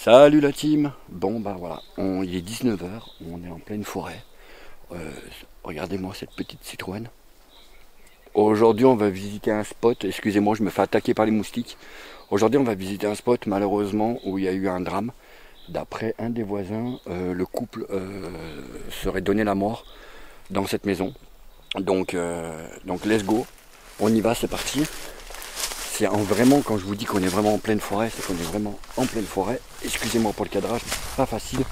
Salut la team. Bon bah voilà, il est 19 h, on est en pleine forêt. Regardez-moi cette petite Citroën. Aujourd'hui on va visiter un spot, excusez-moi je me fais attaquer par les moustiques. Aujourd'hui on va visiter un spot malheureusement où il y a eu un drame. D'après un des voisins, le couple serait donné la mort dans cette maison. Donc let's go, on y va, c'est parti. Vraiment, quand je vous dis qu'on est vraiment en pleine forêt, c'est qu'on est vraiment en pleine forêt. Excusez-moi pour le cadrage, pas facile.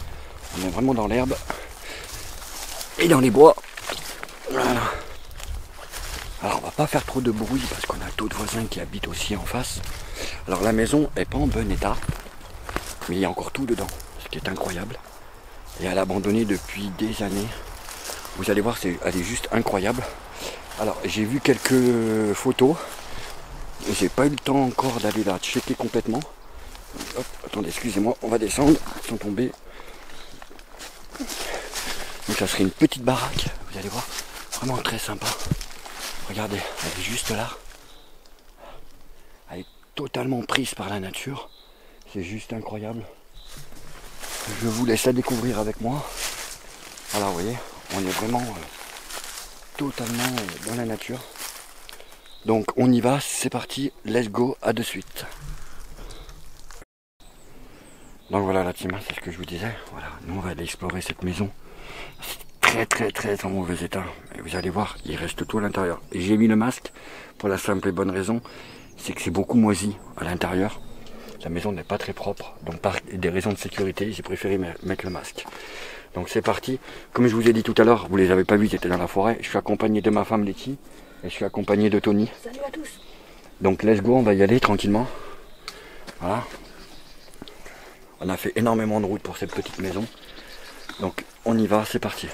On est vraiment dans l'herbe et dans les bois. Voilà. Alors on va pas faire trop de bruit parce qu'on a d'autres voisins qui habitent aussi en face. Alors la maison est pas en bon état, mais il y a encore tout dedans, ce qui est incroyable. Et elle est abandonnée depuis des années. Vous allez voir, elle est juste incroyable. Alors j'ai vu quelques photos. J'ai pas eu le temps encore d'aller la checker complètement. Hop, attendez, excusez-moi, on va descendre sans tomber. Donc ça serait une petite baraque, vous allez voir, vraiment très sympa. Regardez, elle est juste là. Elle est totalement prise par la nature. C'est juste incroyable. Je vous laisse la découvrir avec moi. Voilà, vous voyez, on est vraiment totalement dans la nature. Donc on y va, c'est parti, let's go, à de suite. Donc voilà la team, c'est ce que je vous disais. Voilà, nous on va aller explorer cette maison. C'est très en mauvais état. Et vous allez voir, il reste tout à l'intérieur. Et j'ai mis le masque pour la simple et bonne raison, c'est que c'est beaucoup moisi à l'intérieur. La maison n'est pas très propre, donc par des raisons de sécurité, j'ai préféré mettre le masque. Donc c'est parti. Comme je vous ai dit tout à l'heure, vous les avez pas vus, j'étais dans la forêt. Je suis accompagné de ma femme Letty et je suis accompagné de Tony. Salut à tous. Donc let's go, on va y aller tranquillement. Voilà. On a fait énormément de route pour cette petite maison. Donc on y va, c'est parti.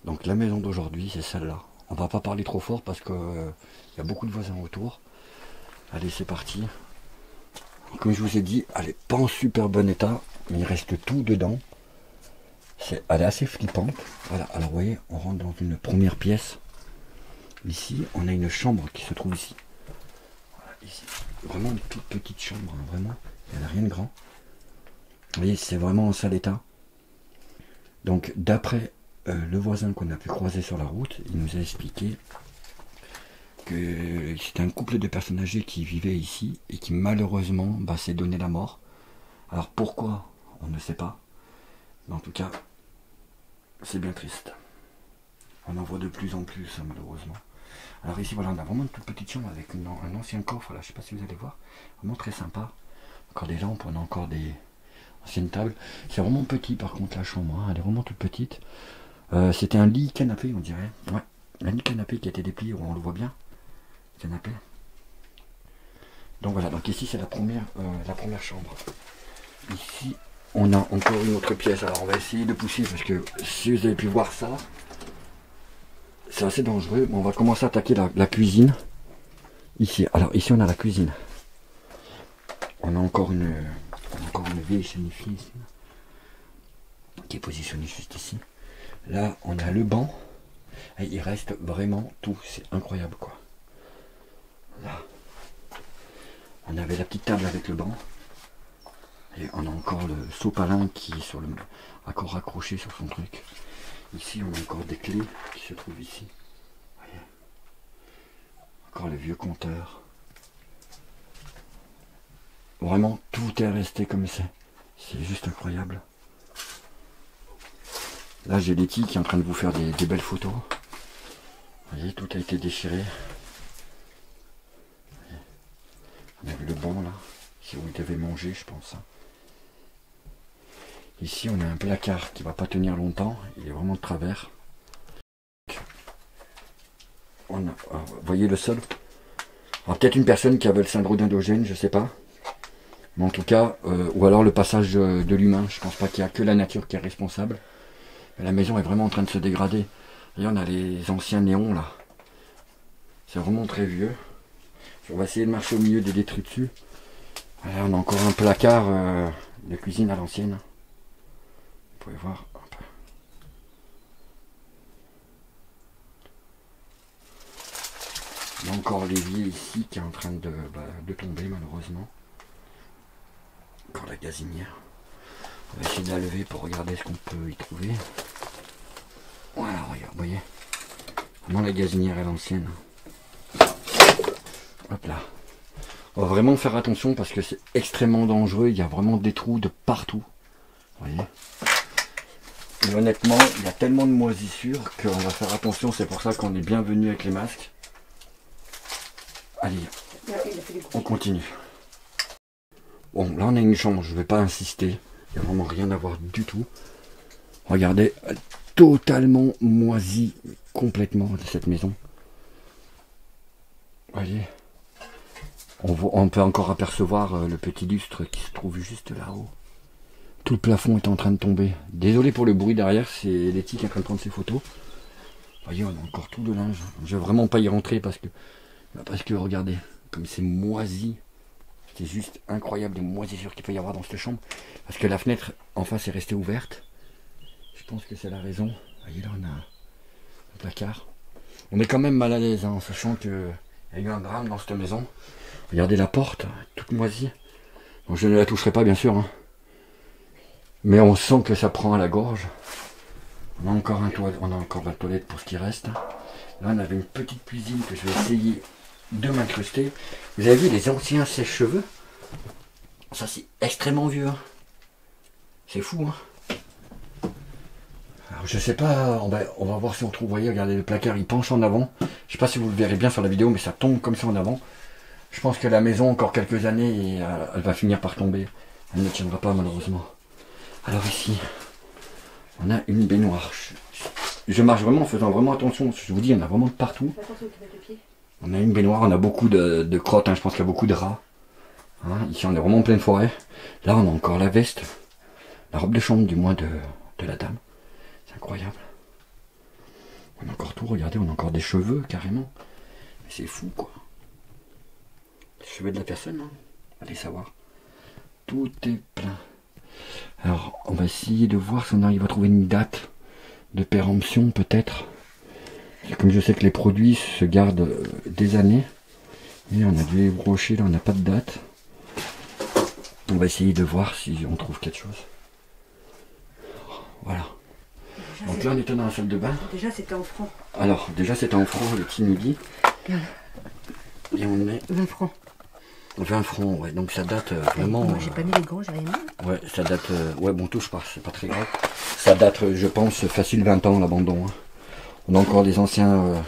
Donc la maison d'aujourd'hui, c'est celle-là. On va pas parler trop fort parce qu'il y a beaucoup de voisins autour. Allez, c'est parti. Comme je vous ai dit, elle n'est pas en super bon état, mais il reste tout dedans. Elle est assez flippante. Voilà, alors vous voyez, on rentre dans une première pièce. Ici, on a une chambre qui se trouve ici. Voilà, ici. Vraiment une toute petite chambre, hein, vraiment. Il n'y a rien de grand. Vous voyez, c'est vraiment en sale état. Donc, d'après le voisin qu'on a pu croiser sur la route, il nous a expliqué que c'était un couple de personnes âgées qui vivaient ici et qui malheureusement s'est donné la mort. Alors pourquoi, on ne sait pas. Mais en tout cas, c'est bien triste. On en voit de plus en plus, hein, malheureusement. Alors ici, voilà, on a vraiment une toute petite chambre avec un ancien coffre, là, je ne sais pas si vous allez voir. Vraiment très sympa. Encore des lampes, on a encore des anciennes tables. C'est vraiment petit par contre la chambre, hein, elle est vraiment toute petite. C'était un lit canapé, on dirait. Ouais, un lit canapé qui a été déplié, on le voit bien. Canapé. Donc voilà, donc ici c'est la première chambre. Ici on a encore une autre pièce, alors on va essayer de pousser parce que si vous avez pu voir ça, c'est assez dangereux. Bon, on va commencer à attaquer la cuisine. Ici, alors ici on a la cuisine. On a encore une vieille chenifiée ici, qui est positionnée juste ici. Là on a le banc. Et il reste vraiment tout, c'est incroyable quoi. Là, on avait la petite table avec le banc. Et on a encore le sopalin qui est sur encore raccroché sur son truc. Ici on a encore des clés qui se trouvent ici. Voyez. Encore le vieux compteur. Vraiment tout est resté comme c'est. C'est juste incroyable. Là j'ai Letty qui est en train de vous faire des belles photos. Vous voyez, tout a été déchiré. On a vu le banc là, c'est où il devait manger je pense. Ici on a un placard qui va pas tenir longtemps, il est vraiment de travers. Vous voyez le sol. Alors peut-être une personne qui avait le syndrome endogène, je sais pas. Mais en tout cas, ou alors le passage de l'humain, je pense pas qu'il y a que la nature qui est responsable. Mais la maison est vraiment en train de se dégrader. Et on a les anciens néons là. C'est vraiment très vieux. On va essayer de marcher au milieu des détruits dessus. Là, on a encore un placard de cuisine à l'ancienne. Vous pouvez voir. Hop. Il y a encore l'évier ici qui est en train de tomber malheureusement. Encore la gazinière. On va essayer de la lever pour regarder ce qu'on peut y trouver. Voilà, regarde, vous voyez. Vraiment la gazinière est l'ancienne. Hop là. On va vraiment faire attention parce que c'est extrêmement dangereux. Il y a vraiment des trous de partout. Vous voyez. Et honnêtement, il y a tellement de moisissures qu'on va faire attention. C'est pour ça qu'on est bien venu avec les masques. Allez, on continue. Bon, là on a une chambre. Je ne vais pas insister. Il n'y a vraiment rien à voir du tout. Regardez, totalement moisi complètement de cette maison. Vous voyez. On peut encore apercevoir le petit lustre qui se trouve juste là-haut. Tout le plafond est en train de tomber. Désolé pour le bruit derrière, c'est Letty qui est en train de prendre ses photos. Vous voyez, on a encore tout de linge. Je vais vraiment pas y rentrer parce que regardez, comme c'est moisi. C'est juste incroyable les moisissures qu'il peut y avoir dans cette chambre. Parce que la fenêtre en face est restée ouverte. Je pense que c'est la raison. Vous voyez, là on a un placard. On est quand même mal à l'aise, hein, en sachant qu'il y a eu un drame dans cette maison. Regardez la porte, toute moisie. Bon, je ne la toucherai pas bien sûr. Hein. Mais on sent que ça prend à la gorge. On a encore la toilette pour ce qui reste. Là on avait une petite cuisine que je vais essayer de m'incruster. Vous avez vu les anciens sèche-cheveux? Ça c'est extrêmement vieux. Hein. C'est fou. Hein. Alors, je sais pas, on va voir si on trouve. Vous voyez, regardez le placard, il penche en avant. Je sais pas si vous le verrez bien sur la vidéo, mais ça tombe comme ça en avant. Je pense que la maison, encore quelques années, elle va finir par tomber. Elle ne tiendra pas malheureusement. Alors ici, on a une baignoire. Je marche vraiment en faisant vraiment attention. Je vous dis, il y en a vraiment de partout. On a une baignoire, on a beaucoup de crottes. Hein, je pense qu'il y a beaucoup de rats. Hein, ici, on est vraiment en pleine forêt. Là, on a encore la veste. La robe de chambre, du moins, de la dame. C'est incroyable. On a encore tout, regardez, on a encore des cheveux, carrément. Mais c'est fou, quoi. Les cheveux de la personne, hein. Allez savoir. Tout est plein. Alors, on va essayer de voir si on arrive à trouver une date de péremption, peut-être. Comme je sais que les produits se gardent des années. Et on a dû les brocher, là, on n'a pas de date. On va essayer de voir si on trouve quelque chose. Voilà. Déjà, donc là, on était dans la salle de bain. Déjà, c'était en francs. Alors, déjà, c'était en francs, le petit nous dit. Et on est... 20 francs. 20 francs, ouais, donc ça date vraiment... Moi j'ai pas mis les gants, j'ai rien mis. Ouais, ça date... ouais, bon, touche pas, c'est pas très grave. Ça date, je pense, facile 20 ans, l'abandon. Hein. On a encore les anciens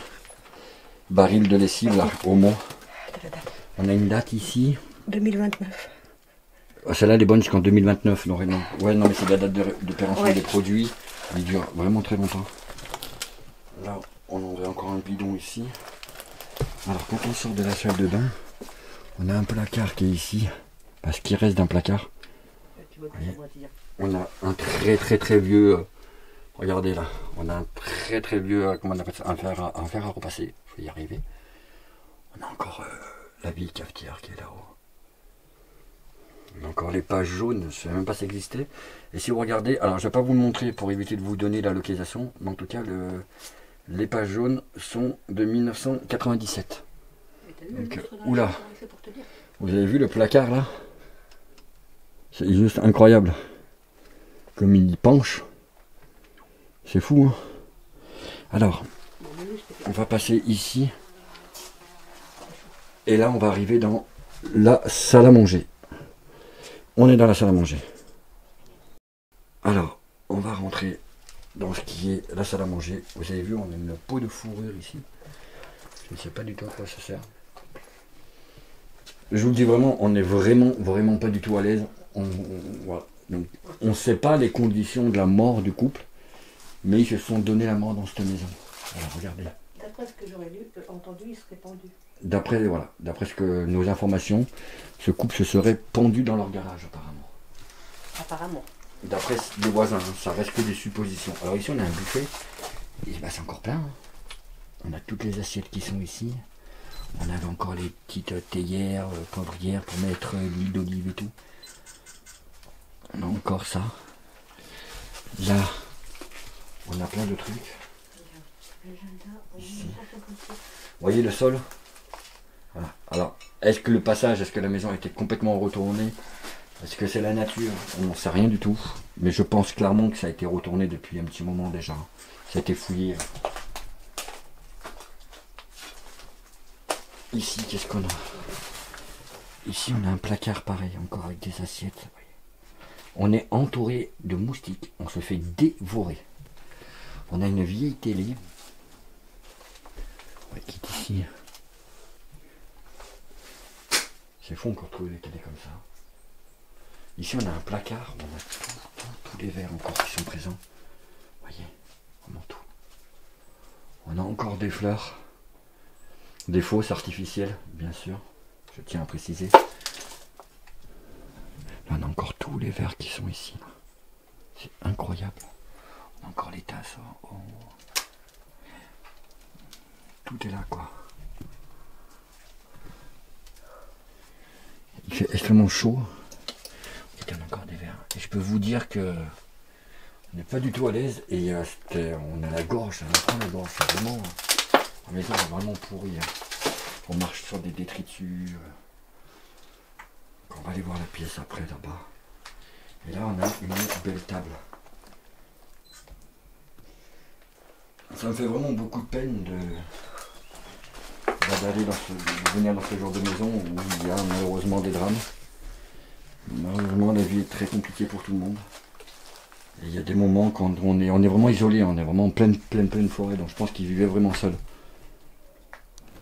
barils de lessive, là, au mont. On a une date ici. 2029. Ah, celle-là, elle est bonne jusqu'en 2029, non, non. Ouais, non, mais c'est la date de péremption des produits. Il dure vraiment très longtemps. Là, on aurait encore un bidon ici. Alors, quand on sort de la salle de bain, on a un placard qui est ici, parce qu'il reste d'un placard. On a un très vieux, regardez là, on a un très vieux, comment on appelle ça, un fer à repasser, je vais y arriver. On a encore la vieille cafetière qui est là-haut. On a encore les pages jaunes, je ne savais même pas si ça existait. Et si vous regardez, alors je ne vais pas vous le montrer pour éviter de vous donner la localisation, mais en tout cas, les pages jaunes sont de 1997. Donc, oula, vous avez vu le placard là? C'est juste incroyable. Comme il penche. C'est fou, hein? Alors, on va passer ici. Et là, on va arriver dans la salle à manger. On est dans la salle à manger. Alors, on va rentrer dans ce qui est la salle à manger. Vous avez vu, on a une peau de fourrure ici. Je ne sais pas du tout à quoi ça sert. Je vous le dis vraiment, on n'est vraiment pas du tout à l'aise. Voilà. Donc, on ne sait pas les conditions de la mort du couple, mais ils se sont donné la mort dans cette maison. Voilà, regardez. D'après ce que j'aurais lu, entendu, il serait pendu. D'après ce que nos informations, ce couple se serait pendu dans leur garage apparemment. Apparemment. D'après les voisins, hein, ça reste que des suppositions. Alors ici on a un buffet, et bah, c'est encore plein. Hein. On a toutes les assiettes qui sont ici. On avait encore les petites théières, poivrières pour mettre l'huile d'olive et tout. On a encore ça. Là, on a plein de trucs. Ici. Vous voyez le sol? Voilà. Alors, est-ce que le passage, est-ce que la maison a été complètement retournée? Est-ce que c'est la nature? On n'en sait rien du tout. Mais je pense clairement que ça a été retourné depuis un petit moment déjà. Ça a été fouillé. Ici, qu'est-ce qu'on a? Ici, on a un placard pareil, encore avec des assiettes. On est entouré de moustiques. On se fait dévorer. On a une vieille télé. Ouais, qui est ici. C'est fou qu'on trouve des télés comme ça. Ici, on a un placard. On a tous les verres encore qui sont présents. Vous voyez, vraiment tout. On a encore des fleurs. Des fausses artificielles, bien sûr. Je tiens à préciser. Là, on a encore tous les verres qui sont ici. C'est incroyable. On a encore les tasses. Oh. Tout est là, quoi. Il fait extrêmement chaud. Il y a encore des verres. Et je peux vous dire que on n'est pas du tout à l'aise. Et on a la gorge, on prend la gorge. C'est vraiment, la maison est vraiment pourrie. On marche sur des détritus. On va aller voir la pièce après là-bas. Et là, on a une autre belle table. Ça me fait vraiment beaucoup de peine de venir dans ce genre de maison où il y a malheureusement des drames. Malheureusement, la vie est très compliquée pour tout le monde. Et il y a des moments quand on est vraiment isolé, on est vraiment en pleine forêt, donc je pense qu'ils vivaient vraiment seuls.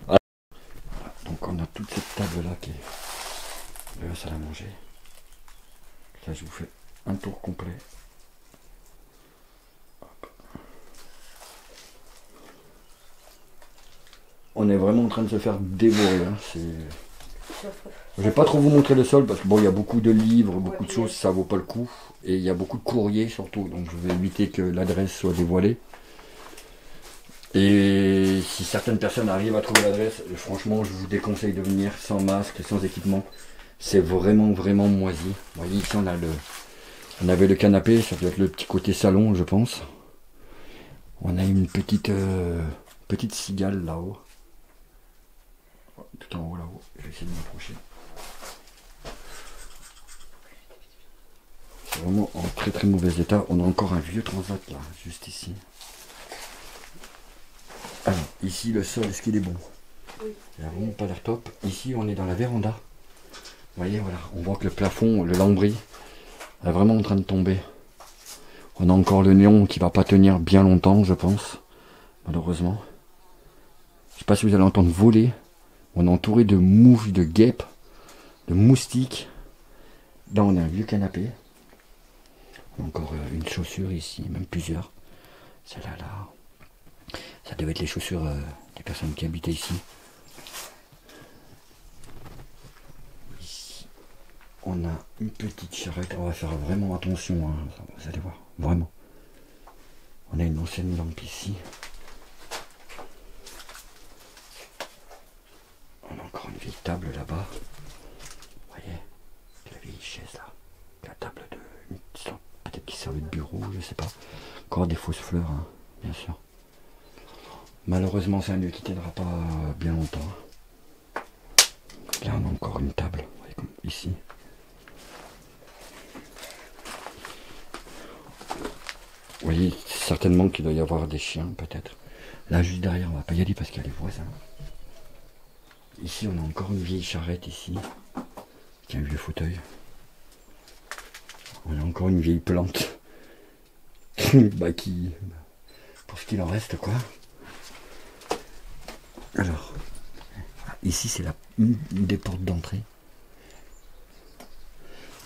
Voilà. Donc on a toute cette table là qui est la salle à manger. Là je vous fais un tour complet. Hop. On est vraiment en train de se faire dévorer. Hein. Je vais pas trop vous montrer le sol parce que bon, il y a beaucoup de livres, beaucoup de choses, ça vaut pas le coup. Et il y a beaucoup de courriers surtout, donc je vais éviter que l'adresse soit dévoilée. Et si certaines personnes arrivent à trouver l'adresse, franchement je vous déconseille de venir sans masque, sans équipement. C'est vraiment moisi. Vous voyez ici on avait le canapé, ça doit être le petit côté salon je pense. On a une petite cigale là-haut. Tout en haut là-haut, je vais essayer de m'approcher. C'est vraiment en très mauvais état. On a encore un vieux transat là, juste ici. Alors, ici le sol, est-ce qu'il est bon? Oui. Il n'a vraiment pas l'air top. Ici on est dans la véranda. Vous voyez, voilà, on voit que le plafond, le lambris, est vraiment en train de tomber. On a encore le néon qui va pas tenir bien longtemps, je pense. Malheureusement. Je sais pas si vous allez entendre voler. On est entouré de mouches, de guêpes, de moustiques. Là, on a un vieux canapé. On a encore une chaussure ici, même plusieurs. Celle-là, là. Ça devait être les chaussures des personnes qui habitaient ici. Ici, on a une petite charrette. On va faire vraiment attention, hein. Vous allez voir, vraiment. On a une ancienne lampe ici. On a encore une vieille table là-bas. Vous voyez, la vieille chaise là. La table de... peut-être qui servait de bureau, je sais pas. Encore des fausses fleurs, hein, bien sûr. Malheureusement, c'est un lieu qui ne tiendra pas bien longtemps. Là, on a encore une table, vous voyez, comme ici. Vous voyez certainement qu'il doit y avoir des chiens, peut-être. Là, juste derrière, on va pas y aller parce qu'il y a les voisins. Ici, on a encore une vieille charrette ici. Qui a un vieux fauteuil. On a encore une vieille plante. Bah, qui... pour ce qu'il en reste, quoi. Alors, ici, c'est une des portes d'entrée.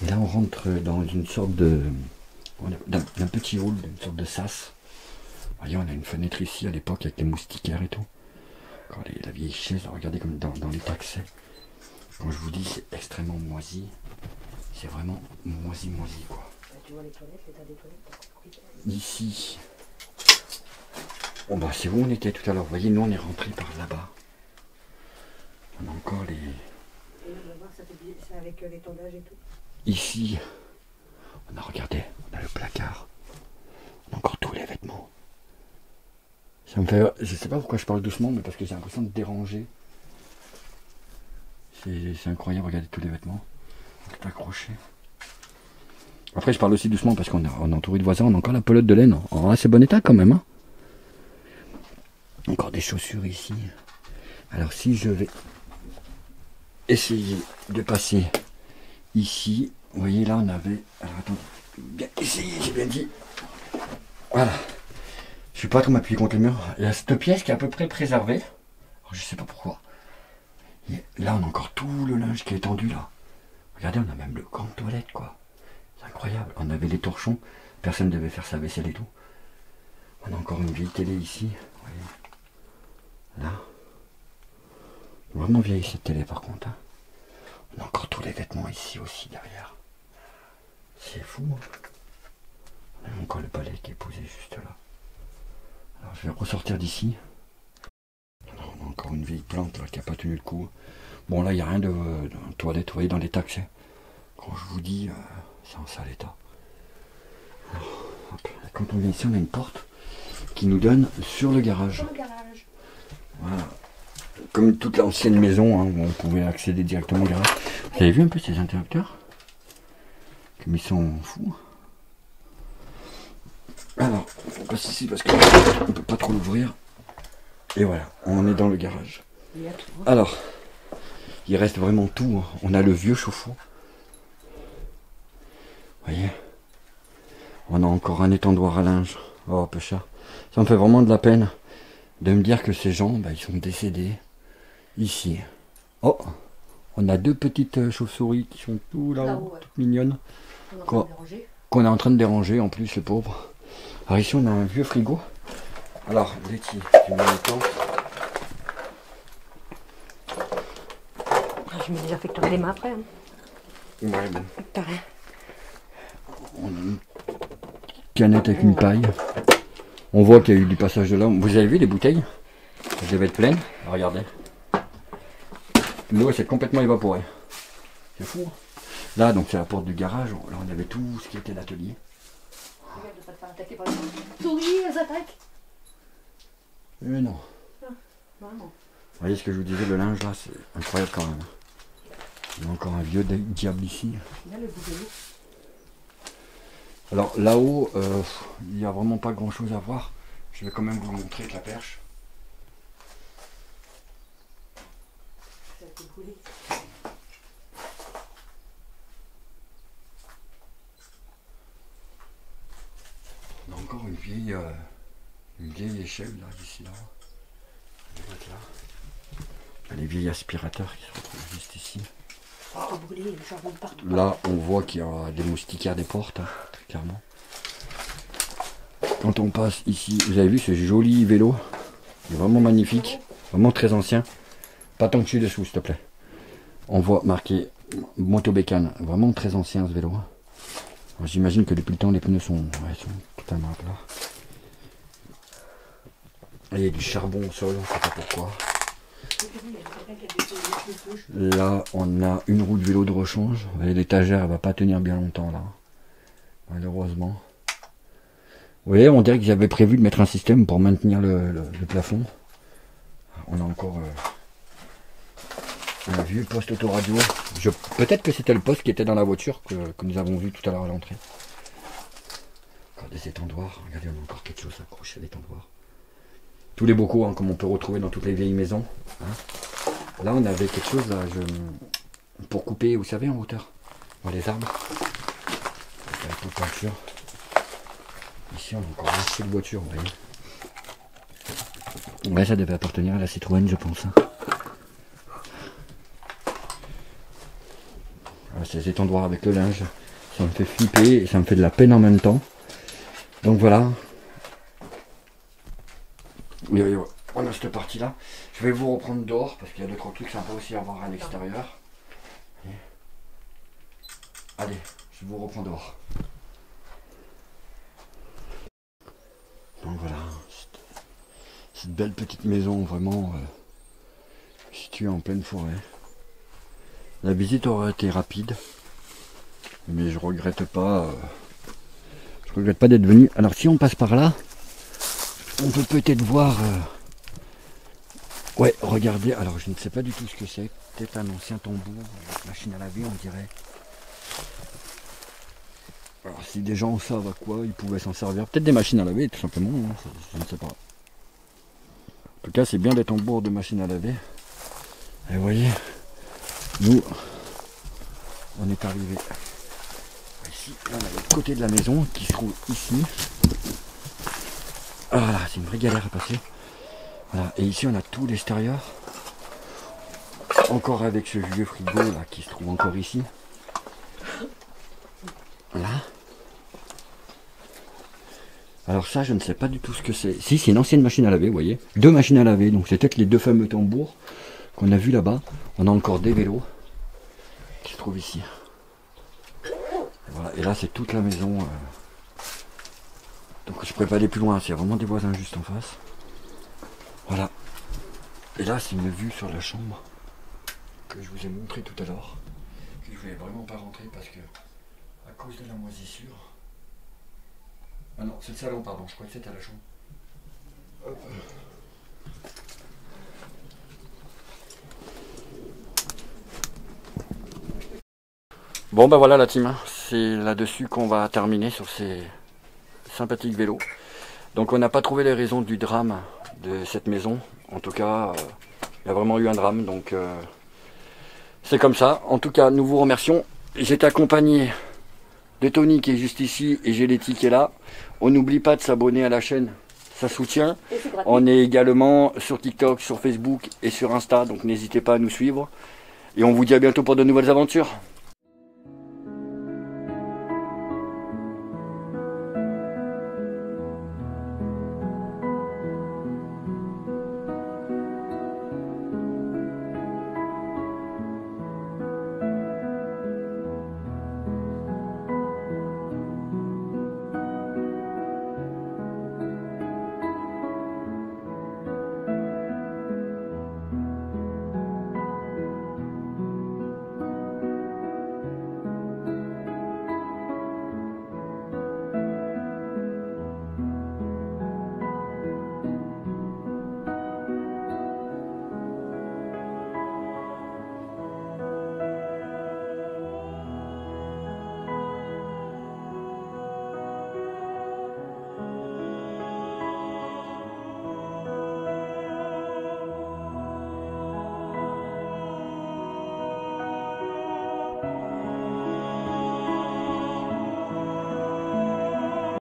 Et là, on rentre dans une sorte de... d'un petit hall, d'une sorte de sas. Vous voyez, on a une fenêtre ici à l'époque avec les moustiquaires et tout. Quand la vieille chaise, regardez comme dans l'état que c'est. Quand je vous dis c'est extrêmement moisi, c'est vraiment moisi quoi. Tu vois les toilettes, l'état des toilettes. Ici, bon bah c'est où on était tout à l'heure. Vous voyez, nous on est rentré par là-bas. On a encore les... Et là, c'est avec l'étendage et tout. Ici, on a regardé, on a le placard. On a encore tous les vêtements. Ça me fait... Je sais pas pourquoi je parle doucement, mais parce que j'ai l'impression de déranger. C'est incroyable, regardez tous les vêtements. Tout accroché. Après, je parle aussi doucement parce qu'on est entouré de voisins. On a encore la pelote de laine en assez bon état quand même. Hein. Encore des chaussures ici. Alors, si je vais essayer de passer ici. Vous voyez, là, on avait... Alors, attendez. Bien essayé, j'ai bien dit. Voilà. Je suis pas trop m'appuyer contre le mur. Il y a cette pièce qui est à peu près préservée. Alors, je sais pas pourquoi. Et là, on a encore tout le linge qui est étendu, là. Regardez, on a même le camp de toilette, quoi. C'est incroyable. On avait les torchons. Personne ne devait faire sa vaisselle et tout. On a encore une vieille télé ici. Vous voyez. Là. Vraiment vieille, cette télé, par contre. Hein. On a encore tous les vêtements ici aussi, derrière. C'est fou. Hein. On a encore le balai qui est posé juste là. Alors je vais ressortir d'ici. On a encore une vieille plante là, qui n'a pas tenu le coup. Bon là il n'y a rien de toilette, vous voyez dans l'état que c'est. Quand je vous dis, c'est en sale état. Alors, hop. Quand on vient ici, on a une porte qui nous donne sur le garage. Sur le garage. Voilà. Comme toute l'ancienne maison, hein, où on pouvait accéder directement au garage. Vous avez vu un peu ces interrupteurs? Comme ils sont fous. Alors, on passe ici parce qu'on ne peut pas trop l'ouvrir. Et voilà, on est dans le garage. Alors, il reste vraiment tout. Hein. On a le vieux chauffe-eau. Vous voyez? On a encore un étendoir à linge. Oh, peu cher. Ça me fait vraiment de la peine de me dire que ces gens, bah, ils sont décédés ici. Oh, on a deux petites chauves-souris qui sont tout là-haut, Ouais. toutes mignonnes. Qu'on est en train de déranger en plus, les pauvres. Alors ici on a un vieux frigo. Alors laitier, tu mets le temps. Je me désinfecterai les mains après. Hein. Ouais, bon. T'as rien. On a une canette avec une paille. On voit qu'il y a eu du passage de l'homme. Vous avez vu les bouteilles? Elles devaient être pleines. Regardez. L'eau s'est complètement évaporée. C'est fou. Hein. Là donc c'est la porte du garage. Là on avait tout ce qui était l'atelier. Regarde de pas te faire attaquer par les souris, elles attaquent. Mais non. Vraiment. Vous voyez ce que je vous disais, le linge là, c'est incroyable quand même. Il y a encore un vieux diable ici. Là, le bout de l'eau. Alors là-haut, il n'y a vraiment pas grand chose à voir. Je vais quand même vous montrer avec la perche. Ça a été brûlé. On a encore une vieille échelle là, d'ici là. Les vieilles aspirateurs qui se retrouvent juste ici. Ça a été brûlé, le charbon de partout. Là, on voit qu'il y a des moustiquaires des portes, hein, très clairement. Quand on passe ici, vous avez vu ce joli vélo? Il est vraiment magnifique, vraiment très ancien. Pas tant que je suis dessous, s'il te plaît. On voit marqué Motobécane, vraiment très ancien ce vélo. J'imagine que depuis le temps, les pneus sont totalement à plat. Il y a du charbon au sol, on ne sait pas pourquoi. Là, on a une roue de vélo de rechange. L'étagère, elle va pas tenir bien longtemps là. Malheureusement. Vous voyez, on dirait qu'ils avaient prévu de mettre un système pour maintenir le plafond. On a encore un vieux poste autoradio. Peut-être que c'était le poste qui était dans la voiture que nous avons vu tout à l'heure à l'entrée. Encore des étendoirs. Regardez, on a encore quelque chose accroché à l'étendoir. Tous les bocaux, hein, comme on peut retrouver dans toutes les vieilles maisons. Hein. Là, on avait quelque chose là, pour couper, vous savez, en hauteur. Dans les arbres. Avec toute peinture. Ici, on a encore un petit de voiture, vous voyez. Ouais, ça devait appartenir à la Citroën, je pense. Hein. Voilà, ces étendoirs avec le linge, ça me fait flipper et ça me fait de la peine en même temps. Donc voilà. Oui, on a cette partie là. Je vais vous reprendre dehors parce qu'il y a d'autres trucs sympas aussi à voir à l'extérieur. Allez, je vous reprends dehors. Donc voilà, cette belle petite maison vraiment située en pleine forêt. La visite aurait été rapide, mais je regrette pas. Je regrette pas d'être venu. Alors si on passe par là, on peut peut-être voir. Ouais, regardez. Alors je ne sais pas du tout ce que c'est. Peut-être un ancien tambour, machine à laver, on dirait. Alors si des gens savent à quoi ils pouvaient s'en servir, peut-être des machines à laver tout simplement, hein, je ne sais pas. En tout cas c'est bien des tambours de machines à laver. Et vous voyez, nous on est arrivé ici, là, on a le côté de la maison qui se trouve ici. Ah là, c'est une vraie galère à passer. Voilà. Et ici on a tout l'extérieur. Encore avec ce vieux frigo là qui se trouve encore ici. Voilà. Alors ça je ne sais pas du tout ce que c'est. Si, c'est une ancienne machine à laver, vous voyez. Deux machines à laver, donc c'est peut-être les deux fameux tambours qu'on a vu là-bas. On a encore des vélos qui se trouvent ici. Et voilà. Et là c'est toute la maison. Donc je ne pourrais pas aller plus loin, il y a vraiment des voisins juste en face. Voilà. Et là c'est une vue sur la chambre que je vous ai montré tout à l'heure. Que je voulais vraiment pas rentrer parce que à cause de la moisissure. Ah non, c'est le salon, pardon, je croyais que c'était à la chambre. Hop. Bon bah voilà la team, c'est là-dessus qu'on va terminer sur ces sympathiques vélos. Donc on n'a pas trouvé les raisons du drame de cette maison. En tout cas, il y a vraiment eu un drame, donc c'est comme ça. En tout cas, nous vous remercions. J'étais accompagné de Tony qui est juste ici et Géletti qui est là. On n'oublie pas de s'abonner à la chaîne, ça soutient. On est également sur TikTok, sur Facebook et sur Insta, donc n'hésitez pas à nous suivre. Et on vous dit à bientôt pour de nouvelles aventures.